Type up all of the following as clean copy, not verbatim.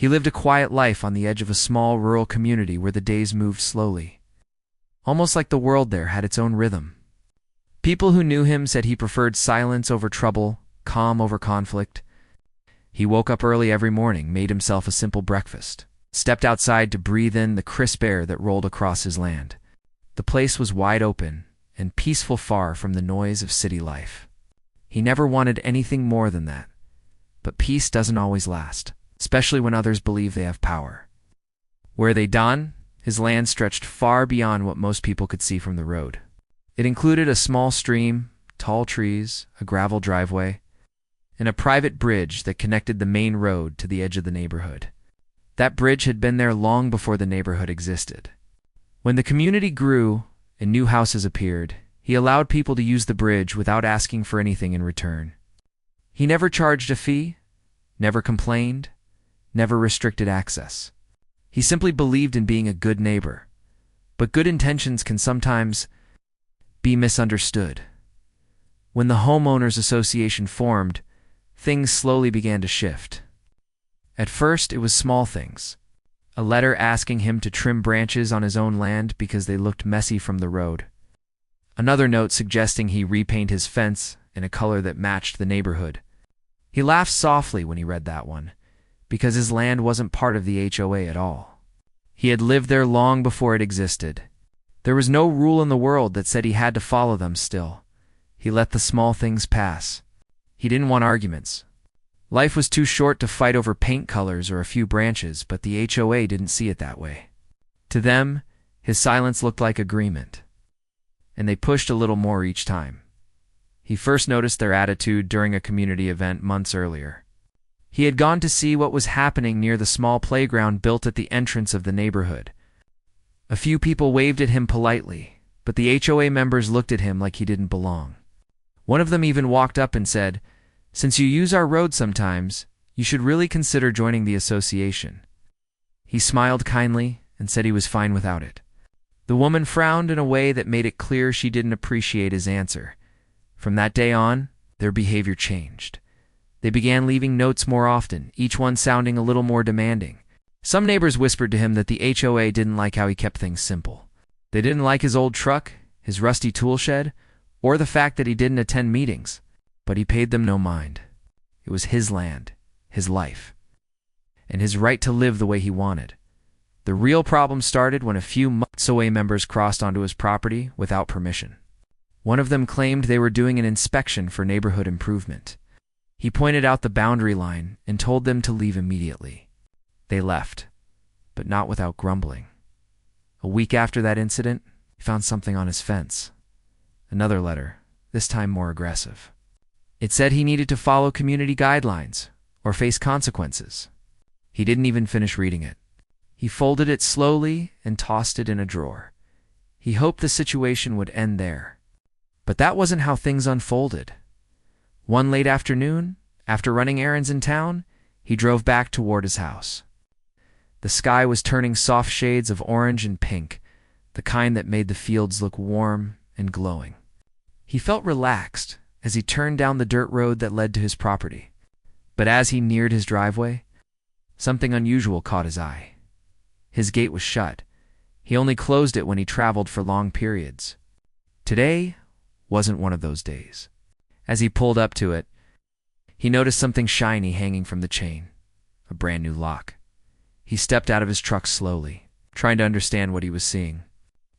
He lived a quiet life on the edge of a small rural community where the days moved slowly, almost like the world there had its own rhythm. People who knew him said he preferred silence over trouble, calm over conflict. He woke up early every morning, made himself a simple breakfast, stepped outside to breathe in the crisp air that rolled across his land. The place was wide open and peaceful, far from the noise of city life. He never wanted anything more than that. But peace doesn't always last, especially when others believe they have power. Where they done, his land stretched far beyond what most people could see from the road. It included a small stream, tall trees, a gravel driveway, and a private bridge that connected the main road to the edge of the neighborhood. That bridge had been there long before the neighborhood existed. When the community grew and new houses appeared, he allowed people to use the bridge without asking for anything in return. He never charged a fee, never complained, never restricted access. He simply believed in being a good neighbor. But good intentions can sometimes be misunderstood. When the Homeowners Association formed, things slowly began to shift. At first, it was small things. A letter asking him to trim branches on his own land because they looked messy from the road. Another note suggesting he repaint his fence in a color that matched the neighborhood. He laughed softly when he read that one, because his land wasn't part of the HOA at all. He had lived there long before it existed. There was no rule in the world that said he had to follow them still. He let the small things pass. He didn't want arguments. Life was too short to fight over paint colors or a few branches, but the HOA didn't see it that way. To them, his silence looked like agreement, and they pushed a little more each time. He first noticed their attitude during a community event months earlier. He had gone to see what was happening near the small playground built at the entrance of the neighborhood. A few people waved at him politely, but the HOA members looked at him like he didn't belong. One of them even walked up and said, "Since you use our road sometimes, you should really consider joining the association." He smiled kindly and said he was fine without it. The woman frowned in a way that made it clear she didn't appreciate his answer. From that day on, their behavior changed. They began leaving notes more often, each one sounding a little more demanding. Some neighbors whispered to him that the HOA didn't like how he kept things simple. They didn't like his old truck, his rusty tool shed, or the fact that he didn't attend meetings. But he paid them no mind. It was his land, his life, and his right to live the way he wanted. The real problem started when a few HOA members crossed onto his property without permission. One of them claimed they were doing an inspection for neighborhood improvement. He pointed out the boundary line and told them to leave immediately. They left, but not without grumbling. A week after that incident, he found something on his fence. Another letter, this time more aggressive. It said he needed to follow community guidelines or face consequences. He didn't even finish reading it. He folded it slowly and tossed it in a drawer. He hoped the situation would end there. But that wasn't how things unfolded. One late afternoon, after running errands in town, he drove back toward his house. The sky was turning soft shades of orange and pink, the kind that made the fields look warm and glowing. He felt relaxed as he turned down the dirt road that led to his property. But as he neared his driveway, something unusual caught his eye. His gate was shut. He only closed it when he traveled for long periods. Today wasn't one of those days. As he pulled up to it, he noticed something shiny hanging from the chain, a brand new lock. He stepped out of his truck slowly, trying to understand what he was seeing.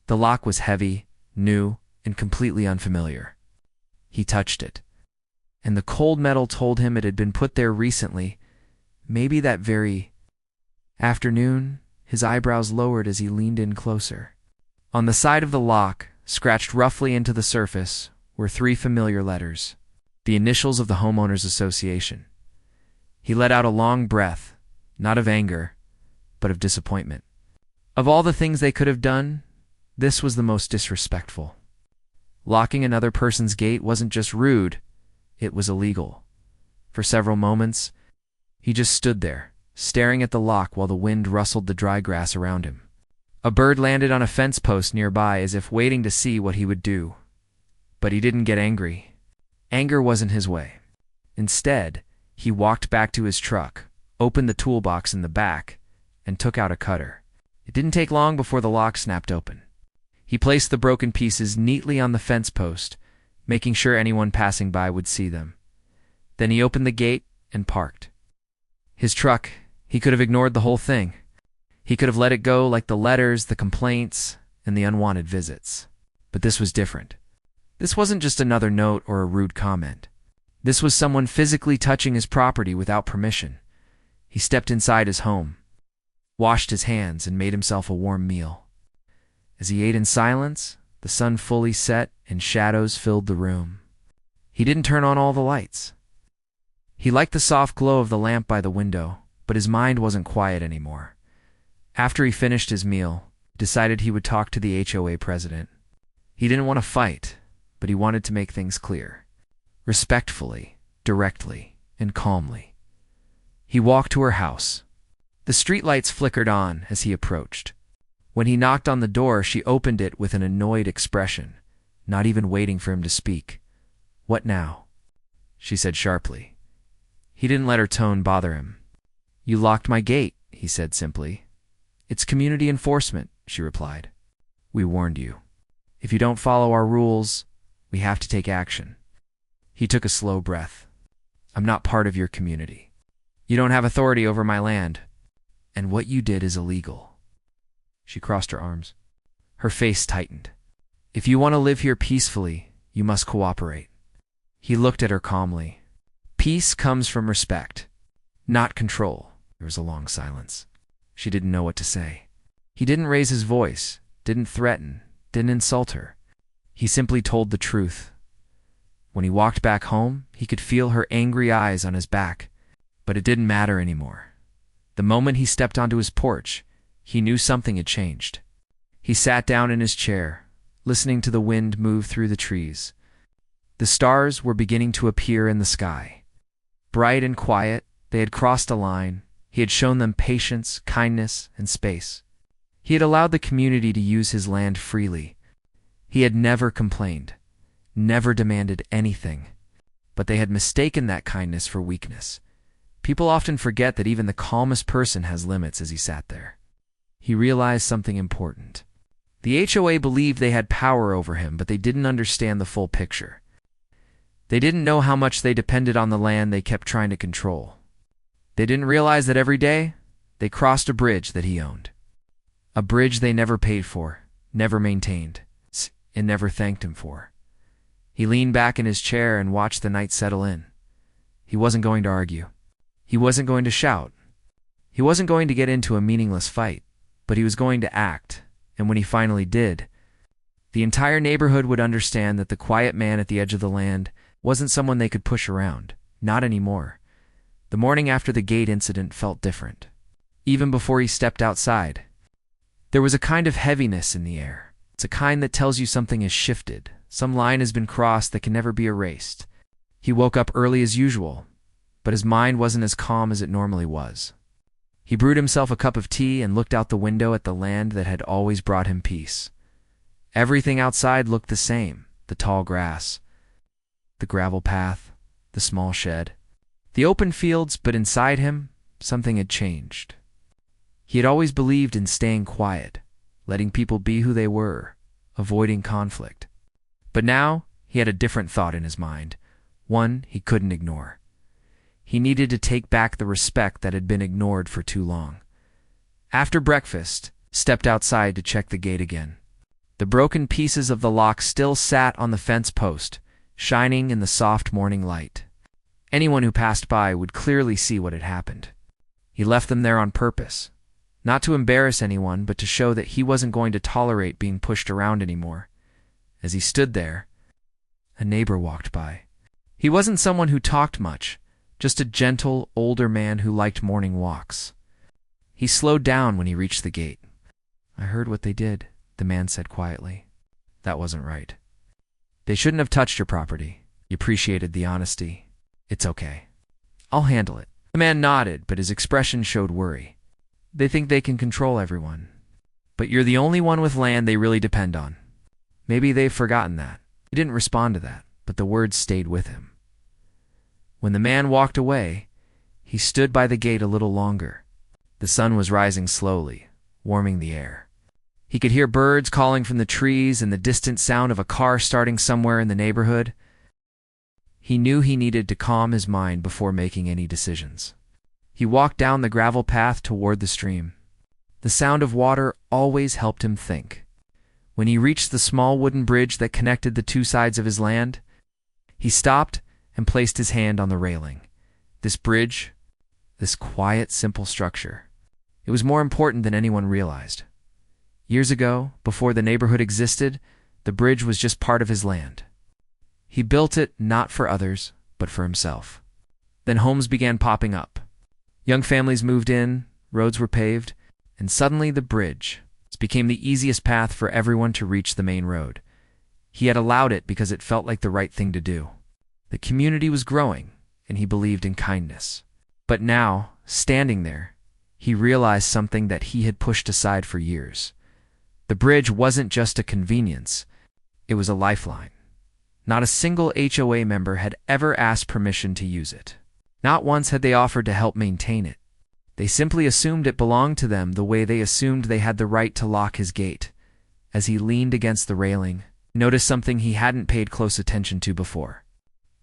The lock was heavy, new, and completely unfamiliar. He touched it, and the cold metal told him it had been put there recently, maybe that very afternoon. His eyebrows lowered as he leaned in closer. On the side of the lock, scratched roughly into the surface, were 3 familiar letters, the initials of the Homeowners Association. He let out a long breath, not of anger, but of disappointment. Of all the things they could have done, this was the most disrespectful. Locking another person's gate wasn't just rude, it was illegal. For several moments, he just stood there, staring at the lock while the wind rustled the dry grass around him. A bird landed on a fence post nearby as if waiting to see what he would do. But he didn't get angry. Anger wasn't his way. Instead, he walked back to his truck, opened the toolbox in the back, and took out a cutter. It didn't take long before the lock snapped open. He placed the broken pieces neatly on the fence post, making sure anyone passing by would see them. Then he opened the gate and parked. His truck, he could have ignored the whole thing. He could have let it go like the letters, the complaints, and the unwanted visits. But this was different. This wasn't just another note or a rude comment. This was someone physically touching his property without permission. He stepped inside his home, washed his hands, and made himself a warm meal. As he ate in silence, the sun fully set and shadows filled the room. He didn't turn on all the lights. He liked the soft glow of the lamp by the window, but his mind wasn't quiet anymore. After he finished his meal, he decided he would talk to the HOA president. He didn't want to fight, but he wanted to make things clear. Respectfully, directly, and calmly. He walked to her house. The streetlights flickered on as he approached. When he knocked on the door, she opened it with an annoyed expression, not even waiting for him to speak. "What now?" she said sharply. He didn't let her tone bother him. "You locked my gate," he said simply. "It's community enforcement," she replied. "We warned you. If you don't follow our rules, we have to take action." He took a slow breath. "I'm not part of your community. You don't have authority over my land, and what you did is illegal." She crossed her arms. Her face tightened. "If you want to live here peacefully, you must cooperate." He looked at her calmly. "Peace comes from respect, not control." There was a long silence. She didn't know what to say. He didn't raise his voice, didn't threaten, didn't insult her. He simply told the truth. When he walked back home, he could feel her angry eyes on his back, but it didn't matter anymore. The moment he stepped onto his porch, he knew something had changed. He sat down in his chair, listening to the wind move through the trees. The stars were beginning to appear in the sky. Bright and quiet, they had crossed a line. He had shown them patience, kindness, and space. He had allowed the community to use his land freely. He had never complained, never demanded anything. But they had mistaken that kindness for weakness. People often forget that even the calmest person has limits. As he sat there, he realized something important. The HOA believed they had power over him, but they didn't understand the full picture. They didn't know how much they depended on the land they kept trying to control. They didn't realize that every day, they crossed a bridge that he owned. A bridge they never paid for, never maintained, and never thanked him for. He leaned back in his chair and watched the night settle in. He wasn't going to argue. He wasn't going to shout. He wasn't going to get into a meaningless fight, but he was going to act, and when he finally did, the entire neighborhood would understand that the quiet man at the edge of the land wasn't someone they could push around. Not anymore. The morning after the gate incident felt different. Even before he stepped outside, there was a kind of heaviness in the air. It's a kind that tells you something has shifted. Some line has been crossed that can never be erased. He woke up early as usual, but his mind wasn't as calm as it normally was. He brewed himself a cup of tea and looked out the window at the land that had always brought him peace. Everything outside looked the same: the tall grass, the gravel path, the small shed, the open fields, but inside him, something had changed. He had always believed in staying quiet, letting people be who they were, avoiding conflict. But now, he had a different thought in his mind, one he couldn't ignore. He needed to take back the respect that had been ignored for too long. After breakfast, he stepped outside to check the gate again. The broken pieces of the lock still sat on the fence post, shining in the soft morning light. Anyone who passed by would clearly see what had happened. He left them there on purpose, not to embarrass anyone, but to show that he wasn't going to tolerate being pushed around anymore. As he stood there, a neighbor walked by. He wasn't someone who talked much, just a gentle, older man who liked morning walks. He slowed down when he reached the gate. "I heard what they did," the man said quietly. "That wasn't right. They shouldn't have touched your property." He appreciated the honesty. "It's okay. I'll handle it." The man nodded, but his expression showed worry. "They think they can control everyone. But you're the only one with land they really depend on. Maybe they've forgotten that." He didn't respond to that, but the words stayed with him. When the man walked away, he He stood by the gate a little longer. The sun was rising slowly, warming the air. He could hear birds calling from the trees and the distant sound of a car starting somewhere in the neighborhood. He knew he needed to calm his mind before making any decisions. He walked down the gravel path toward the stream. The sound of water always helped him think. When he reached the small wooden bridge that connected the two sides of his land, he stopped and placed his hand on the railing. This bridge, this quiet, simple structure, it was more important than anyone realized. Years ago, before the neighborhood existed, the bridge was just part of his land. He built it not for others, but for himself. Then homes began popping up. Young families moved in, roads were paved, and suddenly the bridge became the easiest path for everyone to reach the main road. He had allowed it because it felt like the right thing to do. The community was growing, and he believed in kindness. But now, standing there, he realized something that he had pushed aside for years. The bridge wasn't just a convenience, it was a lifeline. Not a single HOA member had ever asked permission to use it. Not once had they offered to help maintain it. They simply assumed it belonged to them the way they assumed they had the right to lock his gate. As he leaned against the railing, he noticed something he hadn't paid close attention to before.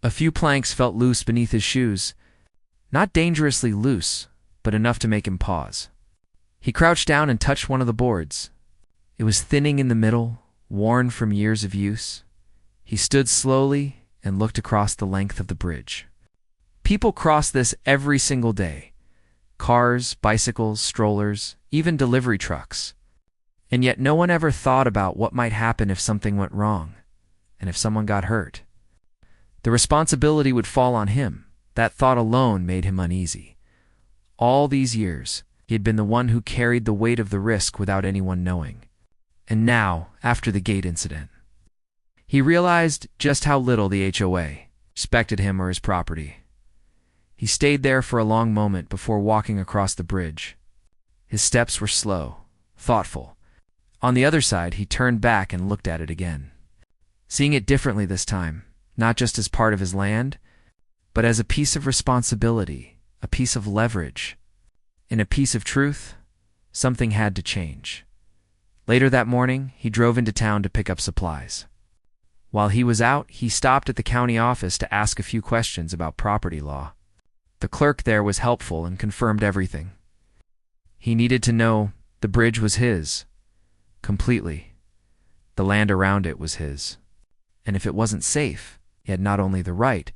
A few planks felt loose beneath his shoes. Not dangerously loose, but enough to make him pause. He crouched down and touched one of the boards. It was thinning in the middle, worn from years of use. He stood slowly and looked across the length of the bridge. People cross this every single day. Cars, bicycles, strollers, even delivery trucks. And yet no one ever thought about what might happen if something went wrong, and if someone got hurt. The responsibility would fall on him. That thought alone made him uneasy. All these years, he had been the one who carried the weight of the risk without anyone knowing. And now, after the gate incident, he realized just how little the HOA respected him or his property. He stayed there for a long moment before walking across the bridge. His steps were slow, thoughtful. On the other side, he turned back and looked at it again, seeing it differently this time, not just as part of his land, but as a piece of responsibility, a piece of leverage, and a piece of truth. Something had to change. Later that morning, he drove into town to pick up supplies. While he was out, he stopped at the county office to ask a few questions about property law. The clerk there was helpful and confirmed everything. He needed to know the bridge was his, completely. The land around it was his. And if it wasn't safe, he had not only the right,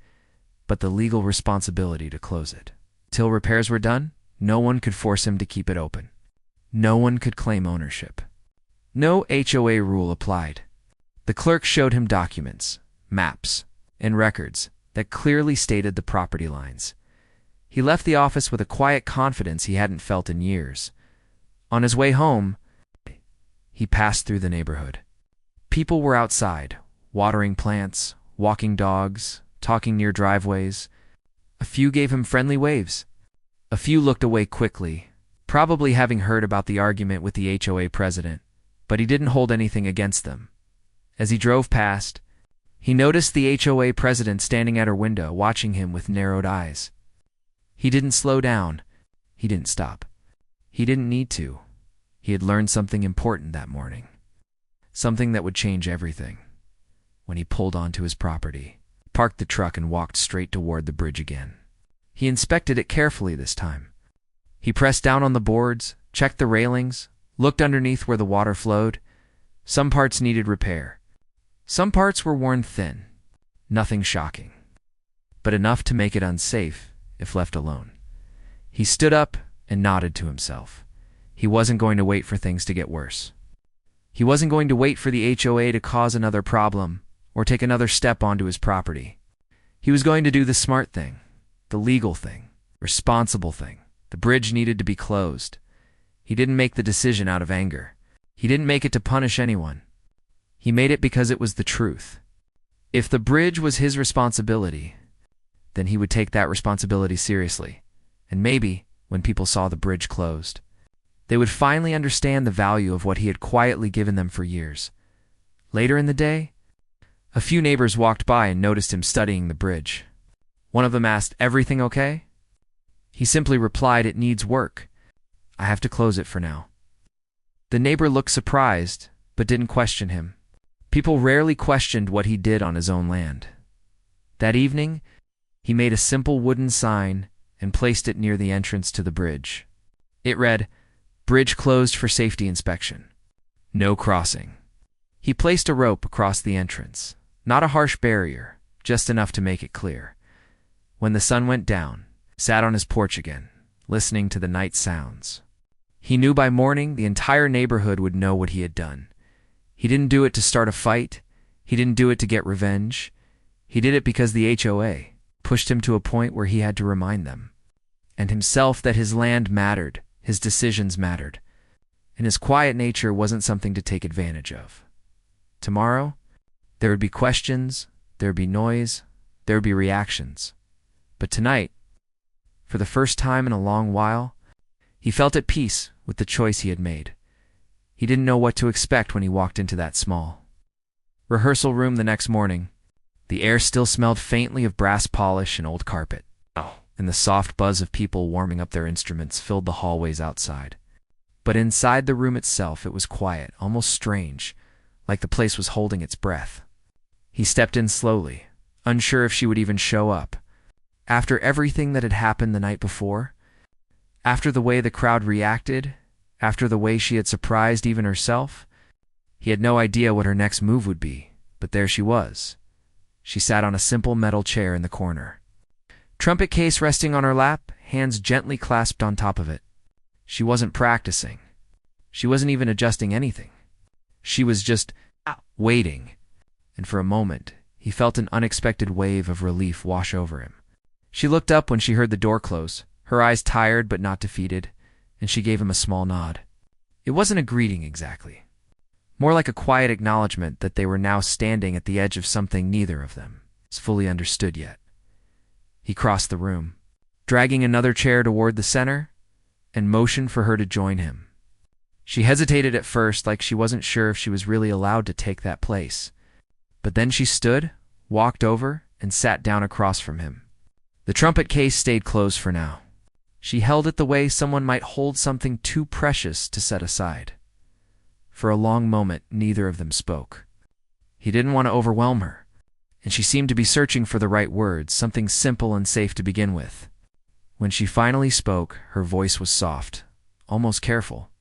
but the legal responsibility to close it. Till repairs were done, no one could force him to keep it open. No one could claim ownership. No HOA rule applied. The clerk showed him documents, maps, and records that clearly stated the property lines. He left the office with a quiet confidence he hadn't felt in years. On his way home, he passed through the neighborhood. People were outside, watering plants, walking dogs, talking near driveways. A few gave him friendly waves. A few looked away quickly, probably having heard about the argument with the HOA president, but he didn't hold anything against them. As he drove past, he noticed the HOA president standing at her window, watching him with narrowed eyes. He didn't slow down. He didn't stop. He didn't need to. He had learned something important that morning. Something that would change everything. When he pulled onto his property, parked the truck and walked straight toward the bridge again. He inspected it carefully this time. He pressed down on the boards, checked the railings, looked underneath where the water flowed. Some parts needed repair. Some parts were worn thin. Nothing shocking, but enough to make it unsafe if left alone. He stood up and nodded to himself. He wasn't going to wait for things to get worse. He wasn't going to wait for the HOA to cause another problem or take another step onto his property. He was going to do the smart thing, the legal thing, responsible thing. The bridge needed to be closed. He didn't make the decision out of anger. He didn't make it to punish anyone. He made it because it was the truth. If the bridge was his responsibility, then he would take that responsibility seriously. And maybe, when people saw the bridge closed, they would finally understand the value of what he had quietly given them for years. Later in the day, a few neighbors walked by and noticed him studying the bridge. One of them asked, "Everything okay?" He simply replied, "It needs work. I have to close it for now." The neighbor looked surprised, but didn't question him. People rarely questioned what he did on his own land. That evening, he made a simple wooden sign and placed it near the entrance to the bridge. It read, "Bridge closed for safety inspection. No crossing." He placed a rope across the entrance, not a harsh barrier, just enough to make it clear. When the sun went down, he sat on his porch again, listening to the night sounds. He knew by morning the entire neighborhood would know what he had done. He didn't do it to start a fight. He didn't do it to get revenge. He did it because the HOA pushed him to a point where he had to remind them, and himself, that his land mattered, his decisions mattered, and his quiet nature wasn't something to take advantage of. Tomorrow, there would be questions, there would be noise, there would be reactions. But tonight, for the first time in a long while, he felt at peace with the choice he had made. He didn't know what to expect when he walked into that small rehearsal room the next morning. The air still smelled faintly of brass polish and old carpet, and the soft buzz of people warming up their instruments filled the hallways outside. But inside the room itself, it was quiet, almost strange, like the place was holding its breath. He stepped in slowly, unsure if she would even show up. After everything that had happened the night before, after the way the crowd reacted, after the way she had surprised even herself, he had no idea what her next move would be, but there she was. She sat on a simple metal chair in the corner, trumpet case resting on her lap, hands gently clasped on top of it. She wasn't practicing. She wasn't even adjusting anything. She was just waiting. And for a moment, he felt an unexpected wave of relief wash over him. She looked up when she heard the door close, her eyes tired but not defeated, and she gave him a small nod. It wasn't a greeting exactly, more like a quiet acknowledgement that they were now standing at the edge of something neither of them was fully understood yet. He crossed the room, dragging another chair toward the center, and motioned for her to join him. She hesitated at first, like she wasn't sure if she was really allowed to take that place. But then she stood, walked over, and sat down across from him. The trumpet case stayed closed for now. She held it the way someone might hold something too precious to set aside. For a long moment, neither of them spoke. He didn't want to overwhelm her, and she seemed to be searching for the right words, something simple and safe to begin with. When she finally spoke, her voice was soft, almost careful.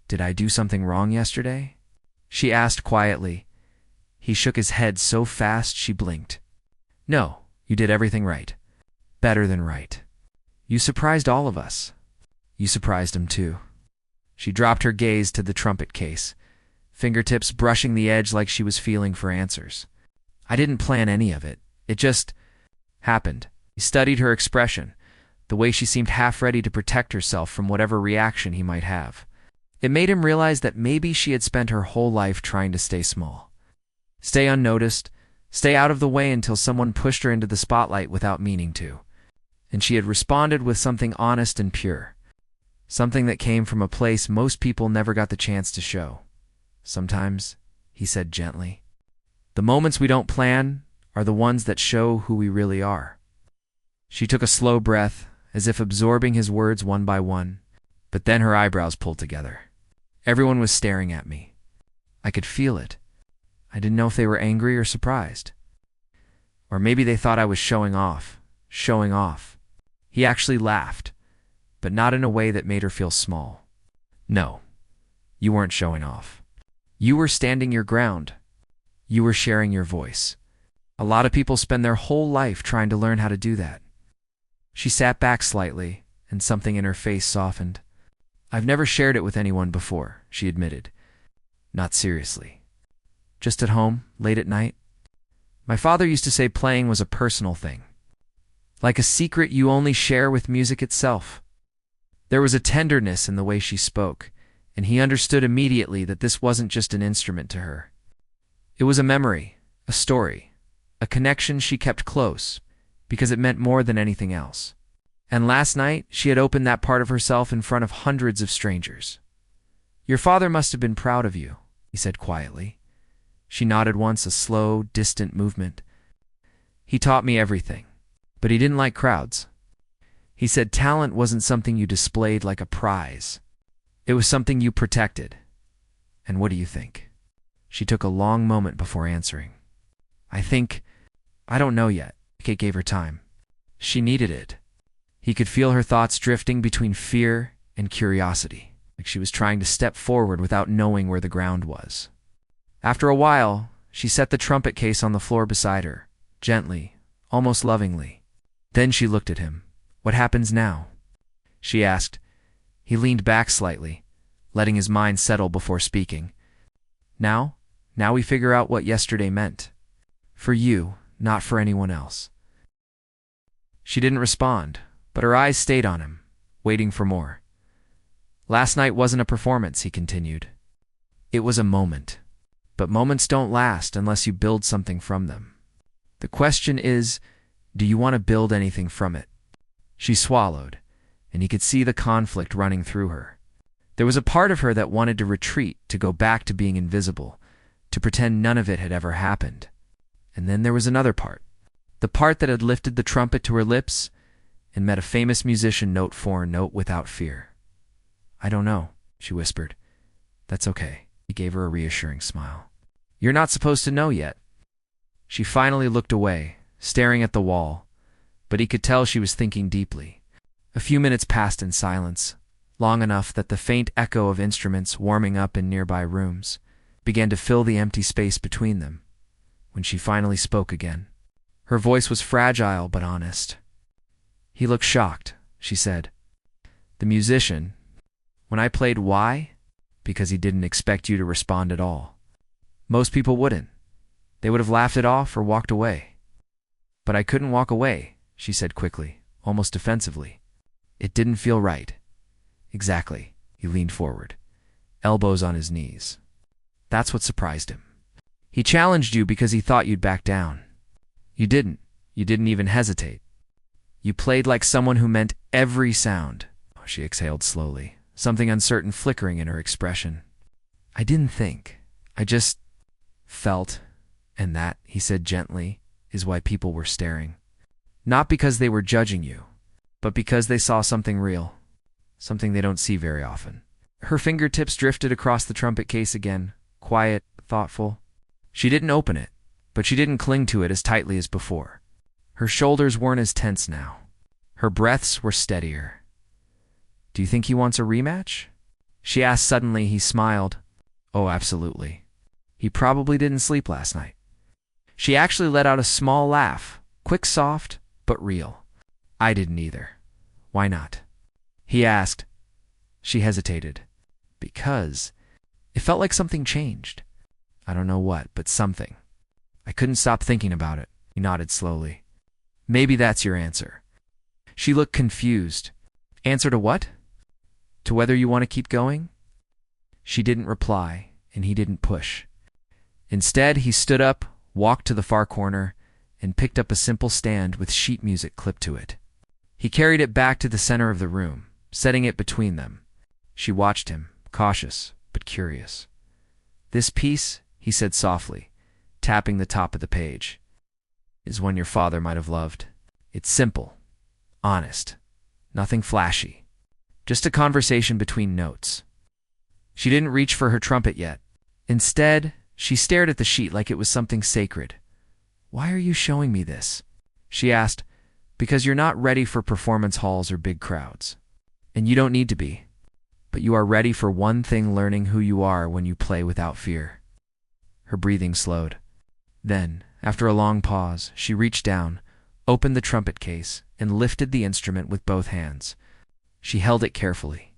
"Did I do something wrong yesterday?" she asked quietly. He shook his head so fast she blinked. "No, you did everything right. Better than right. You surprised all of us. You surprised him too." She dropped her gaze to the trumpet case, fingertips brushing the edge like she was feeling for answers. "I didn't plan any of it. It just happened." He studied her expression, the way she seemed half ready to protect herself from whatever reaction he might have. It made him realize that maybe she had spent her whole life trying to stay small, stay unnoticed, stay out of the way until someone pushed her into the spotlight without meaning to. And she had responded with something honest and pure, something that came from a place most people never got the chance to show. "Sometimes," he said gently, "the moments we don't plan are the ones that show who we really are." She took a slow breath, as if absorbing his words one by one, but then her eyebrows pulled together. "Everyone was staring at me. I could feel it. I didn't know if they were angry or surprised. Or maybe they thought I was showing off. Showing off." He actually laughed, but not in a way that made her feel small. "No, you weren't showing off. You were standing your ground. You were sharing your voice. A lot of people spend their whole life trying to learn how to do that." She sat back slightly, and something in her face softened. "I've never shared it with anyone before," she admitted. "Not seriously. Just at home, late at night. My father used to say playing was a personal thing, like a secret you only share with music itself." There was a tenderness in the way she spoke, and he understood immediately that this wasn't just an instrument to her. It was a memory, a story, a connection she kept close, because it meant more than anything else. And last night, she had opened that part of herself in front of hundreds of strangers. "Your father must have been proud of you," he said quietly. She nodded once, a slow, distant movement. "He taught me everything, but he didn't like crowds. He said talent wasn't something you displayed like a prize. It was something you protected. And what do you think? She took a long moment before answering. I don't know yet. Kate gave her time. She needed it. He could feel her thoughts drifting between fear and curiosity, like she was trying to step forward without knowing where the ground was. After a while, she set the trumpet case on the floor beside her, gently, almost lovingly. Then she looked at him. What happens now? She asked. He leaned back slightly, letting his mind settle before speaking. Now we figure out what yesterday meant. For you, not for anyone else. She didn't respond, but her eyes stayed on him, waiting for more. Last night wasn't a performance, he continued. It was a moment. But moments don't last unless you build something from them. The question is, do you want to build anything from it? She swallowed, and he could see the conflict running through her. There was a part of her that wanted to retreat, to go back to being invisible, to pretend none of it had ever happened. And then there was another part, the part that had lifted the trumpet to her lips and met a famous musician note for note without fear. I don't know, she whispered. That's okay. He gave her a reassuring smile. You're not supposed to know yet. She finally looked away, staring at the wall, but he could tell she was thinking deeply. A few minutes passed in silence, long enough that the faint echo of instruments warming up in nearby rooms began to fill the empty space between them, when she finally spoke again. Her voice was fragile but honest. He looked shocked, she said. The musician, when I played why? Because he didn't expect you to respond at all. Most people wouldn't. They would have laughed it off or walked away. But I couldn't walk away, she said quickly, almost defensively. It didn't feel right. Exactly. He leaned forward, elbows on his knees. That's what surprised him. He challenged you because he thought you'd back down. You didn't. You didn't even hesitate. You played like someone who meant every sound. She exhaled slowly, something uncertain flickering in her expression. I didn't think. I just felt, and that, he said gently, is why people were staring. Not because they were judging you, but because they saw something real, something they don't see very often. Her fingertips drifted across the trumpet case again, quiet, thoughtful. She didn't open it, but she didn't cling to it as tightly as before. Her shoulders weren't as tense now. Her breaths were steadier. Do you think he wants a rematch? She asked suddenly. He smiled. Oh, absolutely. He probably didn't sleep last night. She actually let out a small laugh, quick, soft, but real. I didn't either. Why not? He asked. She hesitated. Because it felt like something changed. I don't know what, but something. I couldn't stop thinking about it. He nodded slowly. Maybe that's your answer. She looked confused. Answer to what? To whether you want to keep going? She didn't reply, and he didn't push. Instead, he stood up, walked to the far corner, and picked up a simple stand with sheet music clipped to it. He carried it back to the center of the room, setting it between them. She watched him, cautious but curious. This piece, he said softly, tapping the top of the page, is one your father might have loved. It's simple, honest, nothing flashy, just a conversation between notes. She didn't reach for her trumpet yet. Instead, she stared at the sheet like it was something sacred. Why are you showing me this? She asked. Because you're not ready for performance halls or big crowds. And you don't need to be. But you are ready for one thing: learning who you are when you play without fear. Her breathing slowed. Then, after a long pause, she reached down, opened the trumpet case, and lifted the instrument with both hands. She held it carefully,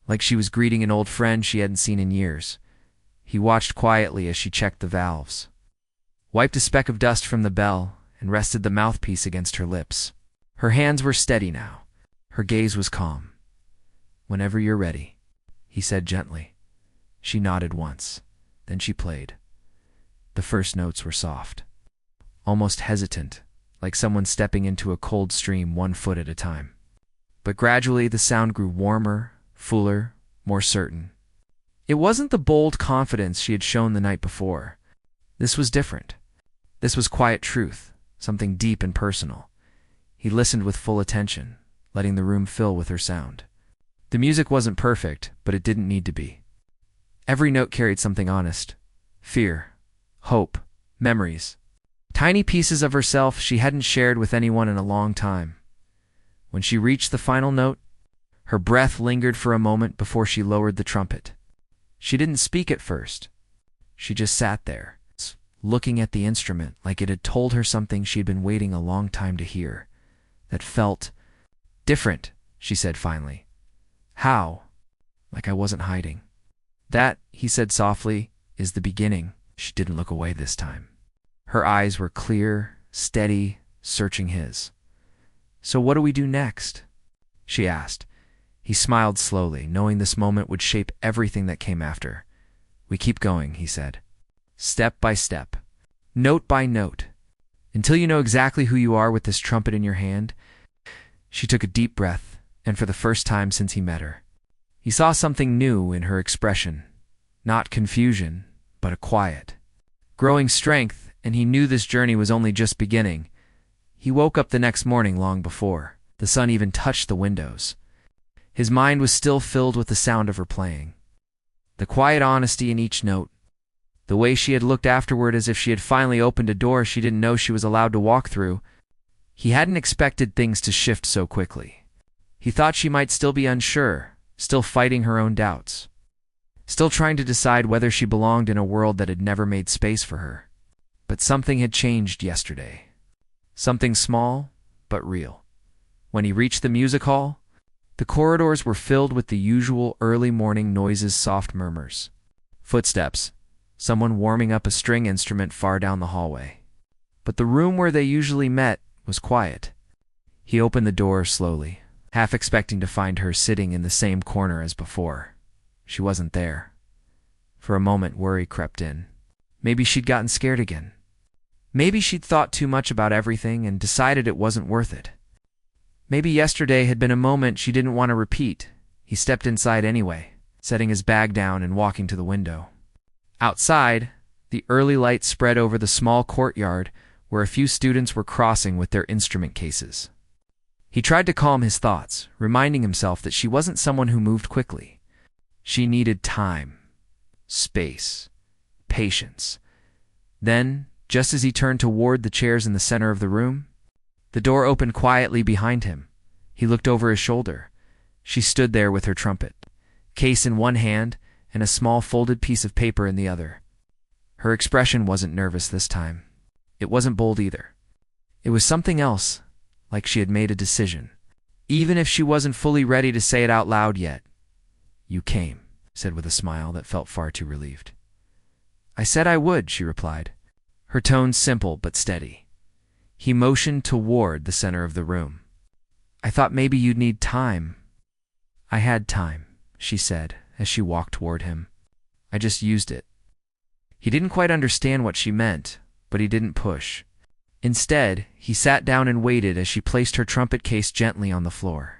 like she was greeting an old friend she hadn't seen in years. He watched quietly as she checked the valves, wiped a speck of dust from the bell, and rested the mouthpiece against her lips. Her hands were steady now. Her gaze was calm. Whenever you're ready, he said gently. She nodded once. Then she played. The first notes were soft, almost hesitant, like someone stepping into a cold stream 1 foot at a time. But gradually the sound grew warmer, fuller, more certain. It wasn't the bold confidence she had shown the night before. This was different. This was quiet truth, something deep and personal. He listened with full attention, letting the room fill with her sound. The music wasn't perfect, but it didn't need to be. Every note carried something honest: fear, hope, memories. Tiny pieces of herself she hadn't shared with anyone in a long time. When she reached the final note, her breath lingered for a moment before she lowered the trumpet. She didn't speak at first. She just sat there, looking at the instrument like it had told her something she'd been waiting a long time to hear. That felt different, she said finally. How? Like I wasn't hiding. That, he said softly, is the beginning. She didn't look away this time. Her eyes were clear, steady, searching his. So what do we do next? She asked. He smiled slowly, knowing this moment would shape everything that came after. We keep going, he said. Step by step, note by note, until you know exactly who you are with this trumpet in your hand. She took a deep breath, and for the first time since he met her, he saw something new in her expression. Not confusion, but a quiet, growing strength, and he knew this journey was only just beginning. He woke up the next morning long before the sun even touched the windows. His mind was still filled with the sound of her playing. The quiet honesty in each note. The way she had looked afterward as if she had finally opened a door she didn't know she was allowed to walk through. He hadn't expected things to shift so quickly. He thought she might still be unsure, still fighting her own doubts, still trying to decide whether she belonged in a world that had never made space for her. But something had changed yesterday. Something small, but real. When he reached the music hall, the corridors were filled with the usual early morning noises, soft murmurs, footsteps, someone warming up a string instrument far down the hallway. But the room where they usually met was quiet. He opened the door slowly, half expecting to find her sitting in the same corner as before. She wasn't there. For a moment, worry crept in. Maybe she'd gotten scared again. Maybe she'd thought too much about everything and decided it wasn't worth it. Maybe yesterday had been a moment she didn't want to repeat. He stepped inside anyway, setting his bag down and walking to the window. Outside, the early light spread over the small courtyard where a few students were crossing with their instrument cases. He tried to calm his thoughts, reminding himself that she wasn't someone who moved quickly. She needed time, space, patience. Then, just as he turned toward the chairs in the center of the room, the door opened quietly behind him. He looked over his shoulder. She stood there with her trumpet, case in one hand and a small folded piece of paper in the other. Her expression wasn't nervous this time. It wasn't bold either. It was something else, like she had made a decision, even if she wasn't fully ready to say it out loud yet. You came, said with a smile that felt far too relieved. I said I would, she replied, her tone simple but steady. He motioned toward the center of the room. I thought maybe you'd need time. I had time, she said as she walked toward him. I just used it. He didn't quite understand what she meant, but he didn't push. Instead, he sat down and waited as she placed her trumpet case gently on the floor.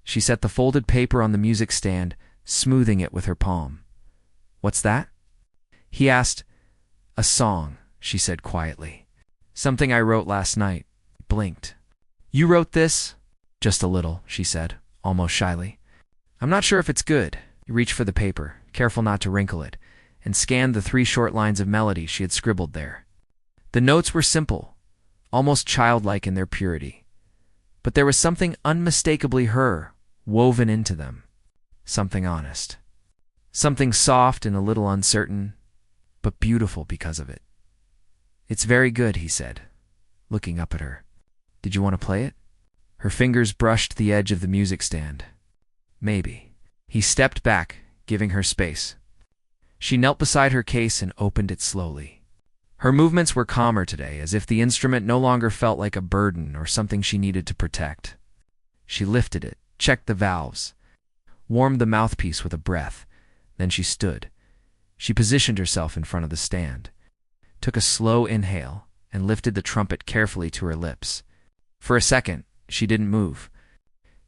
She set the folded paper on the music stand, smoothing it with her palm. What's that? He asked. A song, she said quietly. Something I wrote last night. He blinked. You wrote this? Just a little, she said, almost shyly. I'm not sure if it's good. He reached for the paper, careful not to wrinkle it, and scanned the 3 short lines of melody she had scribbled there. The notes were simple, almost childlike in their purity. But there was something unmistakably her woven into them. Something honest. Something soft and a little uncertain, but beautiful because of it. It's very good, he said, looking up at her. Did you want to play it? Her fingers brushed the edge of the music stand. Maybe. He stepped back, giving her space. She knelt beside her case and opened it slowly. Her movements were calmer today, as if the instrument no longer felt like a burden or something she needed to protect. She lifted it, checked the valves, warmed the mouthpiece with a breath. Then she stood. She positioned herself in front of the stand, took a slow inhale, and lifted the trumpet carefully to her lips. For a second, she didn't move.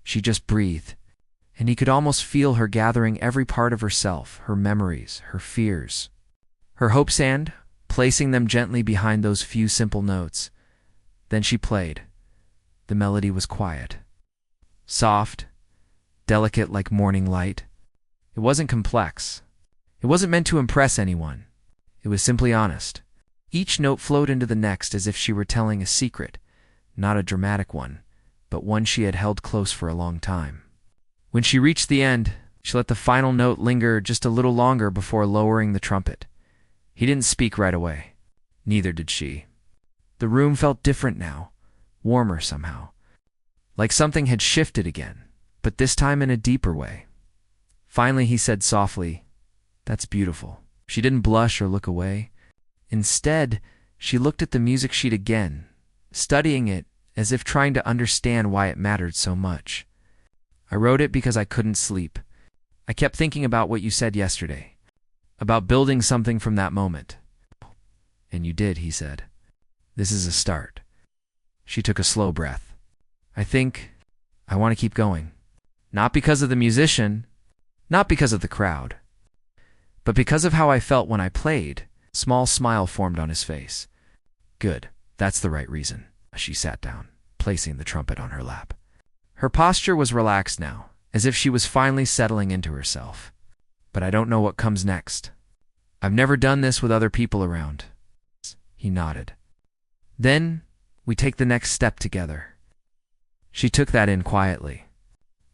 She just breathed, and he could almost feel her gathering every part of herself, her memories, her fears, her hopes, and placing them gently behind those few simple notes. Then she played. The melody was quiet, soft, delicate like morning light. It wasn't complex. It wasn't meant to impress anyone. It was simply honest. Each note flowed into the next as if she were telling a secret, not a dramatic one, but one she had held close for a long time. When she reached the end, she let the final note linger just a little longer before lowering the trumpet. He didn't speak right away. Neither did she. The room felt different now, warmer somehow. Like something had shifted again, but this time in a deeper way. Finally he said softly, "That's beautiful." She didn't blush or look away. Instead, she looked at the music sheet again, studying it as if trying to understand why it mattered so much. "I wrote it because I couldn't sleep. I kept thinking about what you said yesterday, about building something from that moment." "And you did," he said. "This is a start." She took a slow breath. I think I want to keep going. Not because of the musician, not because of the crowd, but because of how I felt when I played." A small smile formed on his face. "Good, that's the right reason." She sat down, placing the trumpet on her lap. Her posture was relaxed now, as if she was finally settling into herself. "But I don't know what comes next. I've never done this with other people around." He nodded. "Then we take the next step together." She took that in quietly.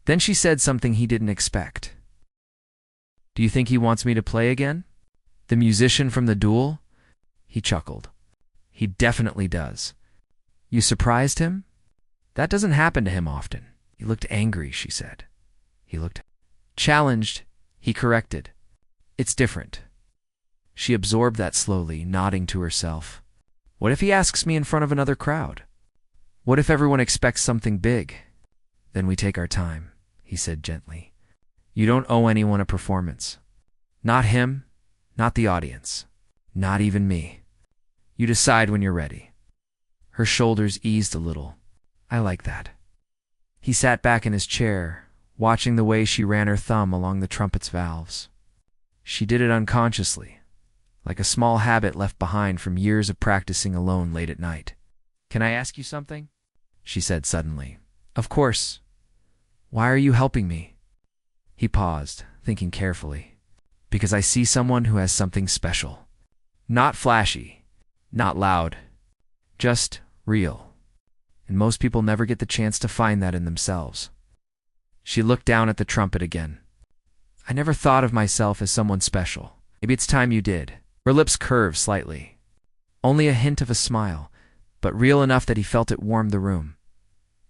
Then she said something he didn't expect. "Do you think he wants me to play again? The musician from the duel?" He chuckled. "He definitely does." "You surprised him?" "That doesn't happen to him often." "He looked angry," she said. "He looked challenged," he corrected. "It's different." She absorbed that slowly, nodding to herself. "What if he asks me in front of another crowd? What if everyone expects something big?" "Then we take our time," he said gently. "You don't owe anyone a performance. Not him, not the audience, not even me. You decide when you're ready." Her shoulders eased a little. "I like that." He sat back in his chair, watching the way she ran her thumb along the trumpet's valves. She did it unconsciously, like a small habit left behind from years of practicing alone late at night. "Can I ask you something?" she said suddenly. "Of course. Why are you helping me?" He paused, thinking carefully. "Because I see someone who has something special. Not flashy, not loud, just real. And most people never get the chance to find that in themselves." She looked down at the trumpet again. "I never thought of myself as someone special. Maybe it's time you did." Her lips curved slightly. Only a hint of a smile, but real enough that he felt it warm the room.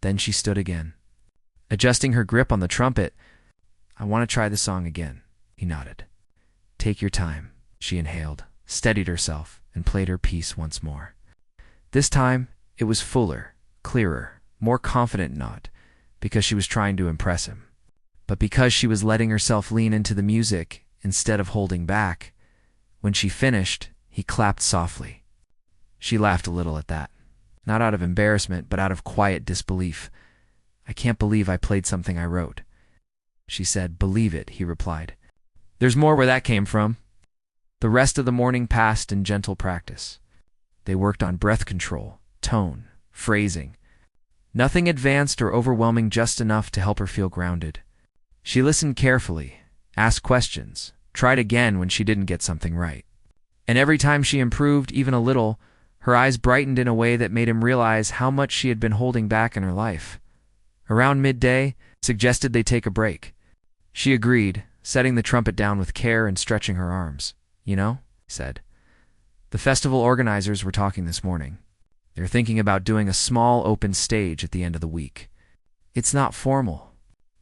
Then she stood again, adjusting her grip on the trumpet. "I want to try the song again," he nodded. "Take your time." She inhaled, steadied herself, and played her piece once more. This time, it was fuller, clearer, more confident, not because she was trying to impress him, but because she was letting herself lean into the music instead of holding back. When she finished, he clapped softly. She laughed a little at that, not out of embarrassment, but out of quiet disbelief. "I can't believe I played something I wrote." She said, "Believe it," he replied. "There's more where that came from." The rest of the morning passed in gentle practice. They worked on breath control, tone, phrasing. Nothing advanced or overwhelming, just enough to help her feel grounded. She listened carefully, asked questions, tried again when she didn't get something right. And every time she improved even a little, her eyes brightened in a way that made him realize how much she had been holding back in her life. Around midday, suggested they take a break. She agreed, setting the trumpet down with care and stretching her arms. "You know," he said, "the festival organizers were talking this morning. They're thinking about doing a small open stage at the end of the week. It's not formal,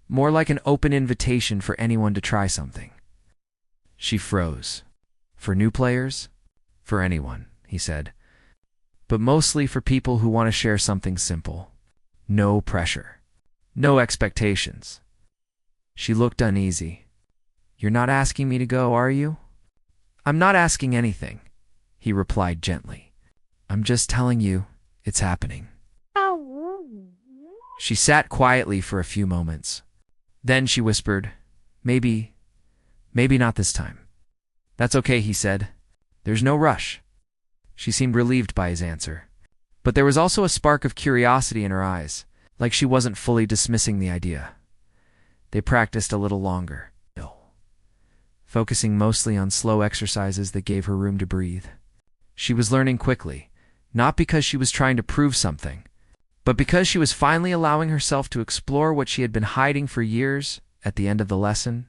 more like an open invitation for anyone to try something." She froze. "For new players?" "For anyone," he said. "But mostly for people who want to share something simple. No pressure. No expectations." She looked uneasy. "You're not asking me to go, are you?" "I'm not asking anything," he replied gently. "I'm just telling you it's happening." She sat quietly for a few moments. Then she whispered, Maybe not this time." "That's okay," he said. "There's no rush." She seemed relieved by his answer. But there was also a spark of curiosity in her eyes, like she wasn't fully dismissing the idea. They practiced a little longer, focusing mostly on slow exercises that gave her room to breathe. She was learning quickly, not because she was trying to prove something, but because she was finally allowing herself to explore what she had been hiding for years. At the end of the lesson,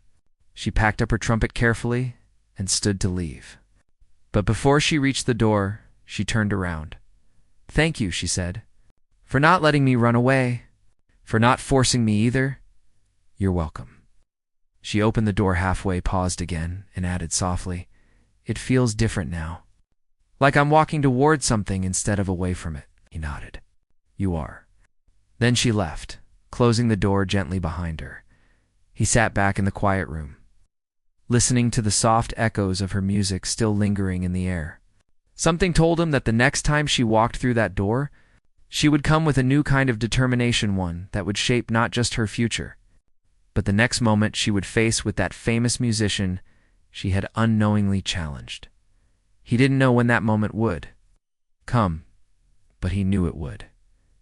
she packed up her trumpet carefully and stood to leave. But before she reached the door, she turned around. "Thank you," she said, "for not letting me run away, for not forcing me either. You're welcome." She opened the door halfway, paused again, and added softly, "It feels different now. Like I'm walking toward something instead of away from it." He nodded. "You are." Then she left, closing the door gently behind her. He sat back in the quiet room, listening to the soft echoes of her music still lingering in the air. Something told him that the next time she walked through that door, she would come with a new kind of determination, one that would shape not just her future, but the next moment she would face with that famous musician she had unknowingly challenged. He didn't know when that moment would come, but he knew it would,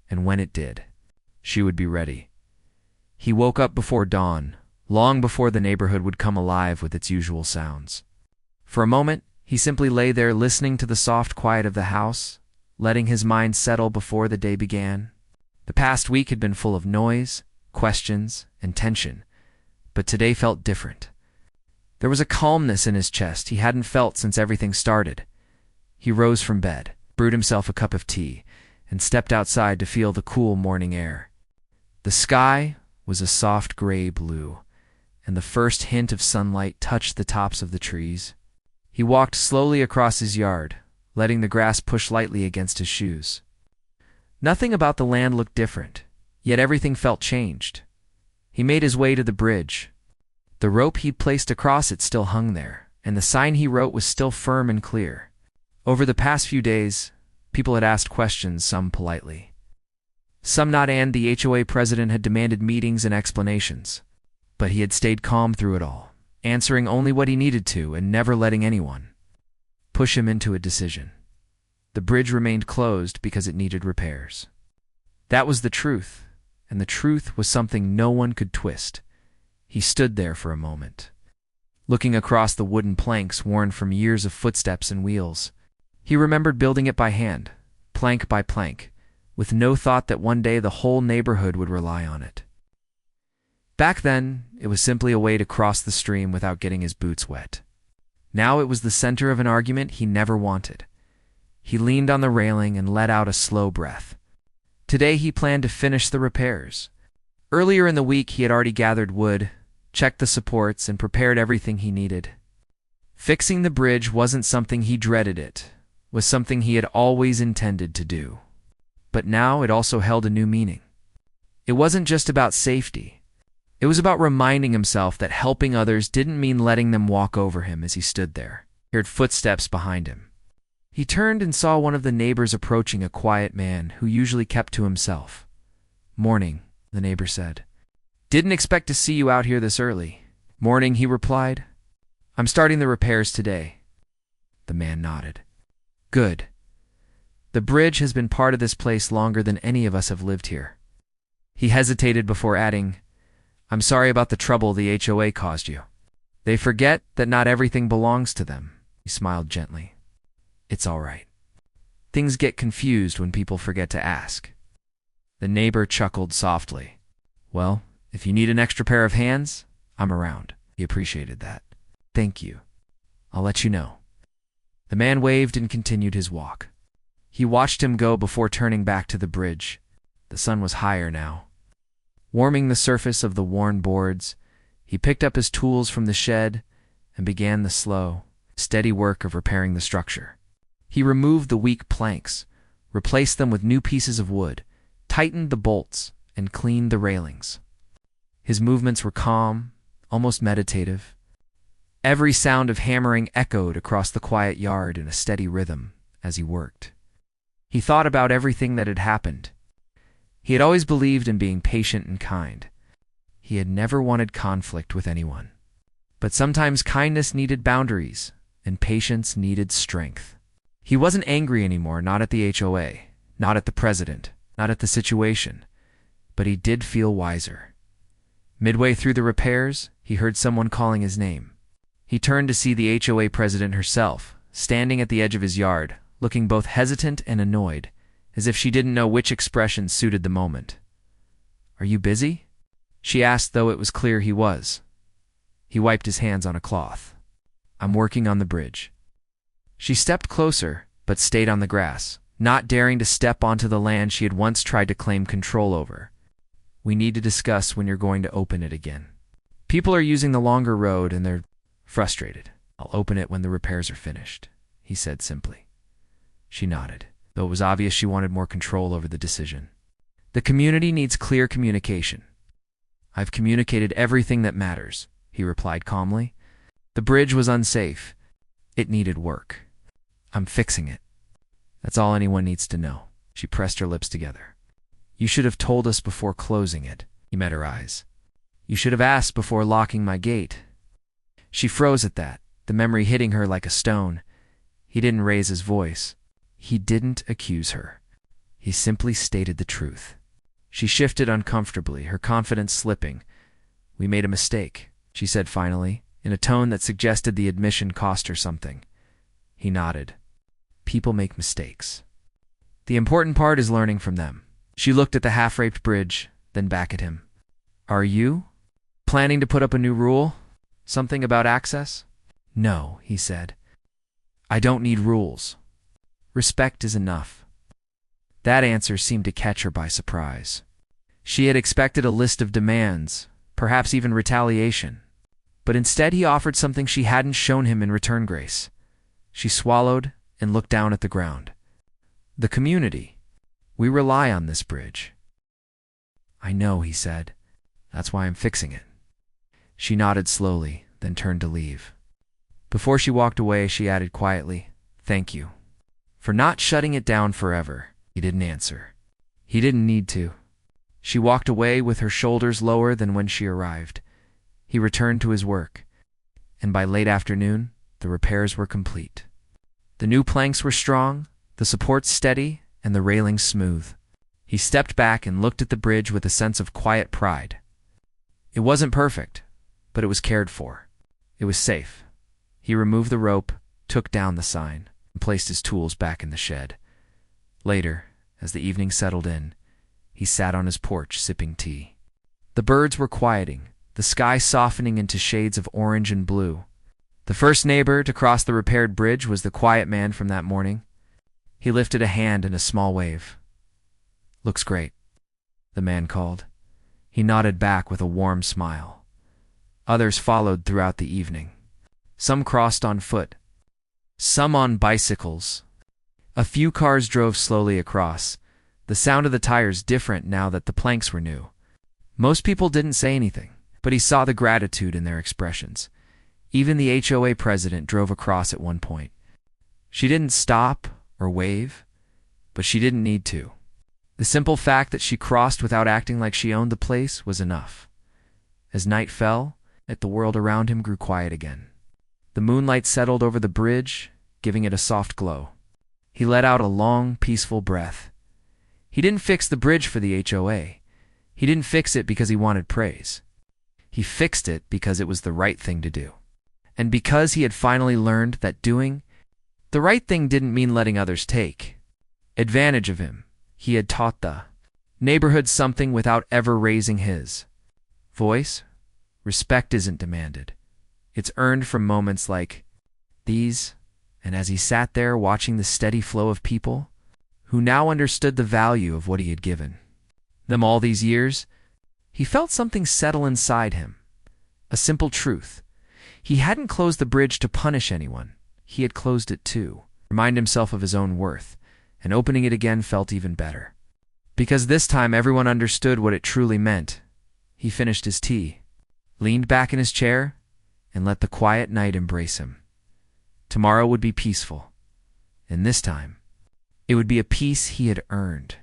and when it did, she would be ready. He woke up before dawn, long before the neighborhood would come alive with its usual sounds. For a moment, he simply lay there listening to the soft quiet of the house, letting his mind settle before the day began. The past week had been full of noise, questions, and tension, but today felt different. There was a calmness in his chest he hadn't felt since everything started. He rose from bed, brewed himself a cup of tea, and stepped outside to feel the cool morning air. The sky was a soft gray blue, and the first hint of sunlight touched the tops of the trees. He walked slowly across his yard, letting the grass push lightly against his shoes. Nothing about the land looked different, yet everything felt changed. He made his way to the bridge. The rope he'd placed across it still hung there, and the sign he wrote was still firm and clear. Over the past few days, people had asked questions, some politely, some not, and the HOA president had demanded meetings and explanations. But he had stayed calm through it all, answering only what he needed to and never letting anyone push him into a decision. The bridge remained closed because it needed repairs. That was the truth, and the truth was something no one could twist. He stood there for a moment, looking across the wooden planks worn from years of footsteps and wheels. He remembered building it by hand, plank by plank, with no thought that one day the whole neighborhood would rely on it. Back then, it was simply a way to cross the stream without getting his boots wet. Now it was the center of an argument he never wanted. He leaned on the railing and let out a slow breath. Today he planned to finish the repairs. Earlier in the week he had already gathered wood, checked the supports, and prepared everything he needed. Fixing the bridge wasn't something he dreaded, it was something he had always intended to do. But now it also held a new meaning. It wasn't just about safety. It was about reminding himself that helping others didn't mean letting them walk over him as he stood there. He heard footsteps behind him. He turned and saw one of the neighbors approaching, a quiet man who usually kept to himself. "Morning," the neighbor said. "Didn't expect to see you out here this early." "Morning," he replied. "I'm starting the repairs today." The man nodded. "Good. The bridge has been part of this place longer than any of us have lived here." He hesitated before adding, "I'm sorry about the trouble the HOA caused you." "They forget that not everything belongs to them," he smiled gently. "It's all right. Things get confused when people forget to ask." The neighbor chuckled softly. "Well, if you need an extra pair of hands, I'm around." He appreciated that. "Thank you. I'll let you know." The man waved and continued his walk. He watched him go before turning back to the bridge. The sun was higher now, warming the surface of the worn boards. He picked up his tools from the shed and began the slow, steady work of repairing the structure. He removed the weak planks, replaced them with new pieces of wood, tightened the bolts, and cleaned the railings. His movements were calm, almost meditative. Every sound of hammering echoed across the quiet yard in a steady rhythm as he worked. He thought about everything that had happened. He had always believed in being patient and kind. He had never wanted conflict with anyone. But sometimes kindness needed boundaries, and patience needed strength. He wasn't angry anymore, not at the HOA, not at the president, not at the situation, but he did feel wiser. Midway through the repairs, he heard someone calling his name. He turned to see the HOA president herself, standing at the edge of his yard, looking both hesitant and annoyed, as if she didn't know which expression suited the moment. "Are you busy?" she asked, though it was clear he was. He wiped his hands on a cloth. "I'm working on the bridge." She stepped closer, but stayed on the grass, not daring to step onto the land she had once tried to claim control over. "We need to discuss when you're going to open it again. People are using the longer road and they're frustrated. I'll open it when the repairs are finished," he said simply. She nodded, though it was obvious she wanted more control over the decision. "The community needs clear communication." "I've communicated everything that matters," he replied calmly. "The bridge was unsafe. It needed work. I'm fixing it. That's all anyone needs to know." She pressed her lips together. "You should have told us before closing it." He met her eyes. "You should have asked before locking my gate." She froze at that, the memory hitting her like a stone. He didn't raise his voice. He didn't accuse her. He simply stated the truth. She shifted uncomfortably, her confidence slipping. "We made a mistake," she said finally, in a tone that suggested the admission cost her something. He nodded. "People make mistakes. The important part is learning from them." She looked at the half-raped bridge, then back at him. "Are you planning to put up a new rule? Something about access?" "No," he said. "I don't need rules. Respect is enough." That answer seemed to catch her by surprise. She had expected a list of demands, perhaps even retaliation. But instead he offered something she hadn't shown him in return: grace. She swallowed and looked down at the ground. "The community. We rely on this bridge." "I know," he said. "That's why I'm fixing it." She nodded slowly, then turned to leave. Before she walked away, she added quietly, "Thank you for not shutting it down forever." He didn't answer. He didn't need to. She walked away with her shoulders lower than when she arrived. He returned to his work, and by late afternoon, the repairs were complete. The new planks were strong, the supports steady, and the railings smooth. He stepped back and looked at the bridge with a sense of quiet pride. It wasn't perfect, but it was cared for. It was safe. He removed the rope, took down the sign, and placed his tools back in the shed. Later, as the evening settled in, he sat on his porch sipping tea. The birds were quieting, the sky softening into shades of orange and blue. The first neighbor to cross the repaired bridge was the quiet man from that morning. He lifted a hand in a small wave. "Looks great," the man called. He nodded back with a warm smile. Others followed throughout the evening. Some crossed on foot, some on bicycles. A few cars drove slowly across, the sound of the tires different now that the planks were new. Most people didn't say anything, but he saw the gratitude in their expressions. Even the HOA president drove across at one point. She didn't stop or wave, but she didn't need to. The simple fact that she crossed without acting like she owned the place was enough. As night fell, the world around him grew quiet again. The moonlight settled over the bridge, giving it a soft glow. He let out a long, peaceful breath. He didn't fix the bridge for the HOA. He didn't fix it because he wanted praise. He fixed it because it was the right thing to do. And because he had finally learned that doing the right thing didn't mean letting others take advantage of him. He had taught the neighborhood something without ever raising his voice. Respect isn't demanded. It's earned from moments like these. And as he sat there watching the steady flow of people who now understood the value of what he had given them all these years, he felt something settle inside him. A simple truth. He hadn't closed the bridge to punish anyone. He had closed it to remind himself of his own worth, and opening it again felt even better. Because this time everyone understood what it truly meant. He finished his tea, leaned back in his chair, and let the quiet night embrace him. Tomorrow would be peaceful, and this time, it would be a peace he had earned.